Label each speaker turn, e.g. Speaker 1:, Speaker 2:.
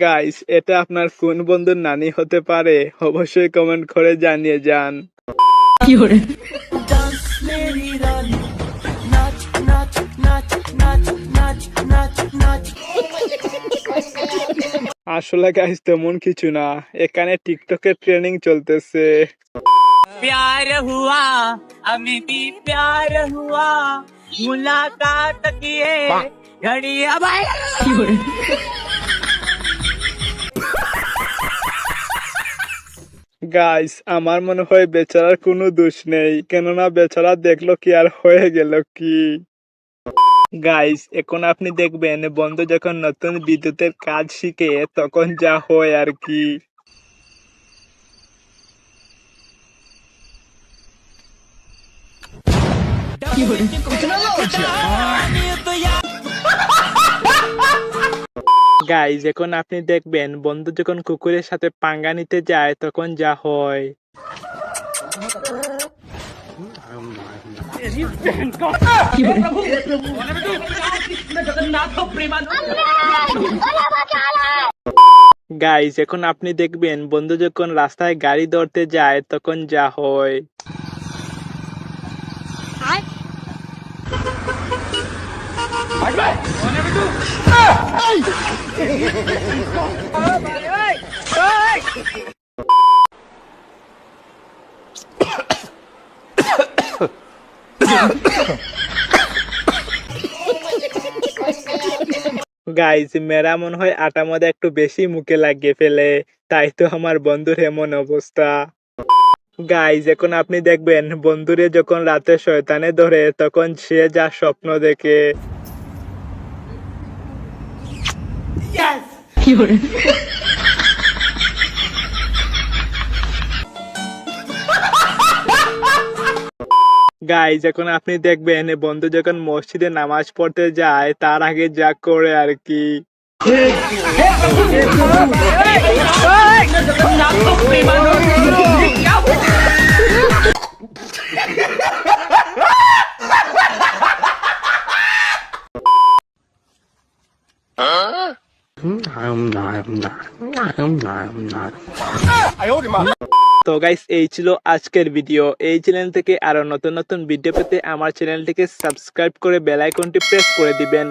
Speaker 1: Guys, এটা আপনার কোন বন্ধুর নানি হতে পারে? অবশ্যই কমেন্ট করে জানিয়ে যান। আসলে গাইস তেমন কিছু না, এখানে টিকটকের ট্রেনিং চলতেছে।
Speaker 2: प्यार हुआ हमें भी प्यार हुआ मुलाकात किए घड़ी अब
Speaker 1: গাইস, আমার মনে হয় বেচারার কোনো দোষ নেই, কেননা বেচারা দেখলো কি আর হয়ে গেল কি। গাইস, এখন আপনি দেখবেন বন্ধু যখন নতুন বিদ্যুতের কাজ শিখে তখন যা হয় আর কি। গাইস, এখন আপনি দেখবেন বন্ধু যখন কুকুরের সাথে পাঙ্গা নিতে যায় তখন যা হয়। গাইস, এখন আপনি দেখবেন বন্ধু যখন রাস্তায় গাড়ি ধরতে যায় তখন যা হয়। গাইস, মেরা মনে হয় আটা মধ্যে একটু বেশি মুখে লাগিয়ে ফেলে, তাই তো আমার বন্ধুর এমন অবস্থা। গাইস, এখন আপনি দেখবেন বন্ধুরে যখন রাতে শয়তানে ধরে তখন সে যা স্বপ্ন দেখে। গাইস, এখন আপনি দেখবেন বন্ধু যখন মসজিদে নামাজ পড়তে যায় তার আগে যা করে আর কি। তো গাইস, এই ছিল আজকের ভিডিও। এই চ্যানেল থেকে আরো নতুন নতুন ভিডিও পেতে আমার চ্যানেলটিকে সাবস্ক্রাইব করে বেল আইকনটি প্রেস করে দিবেন।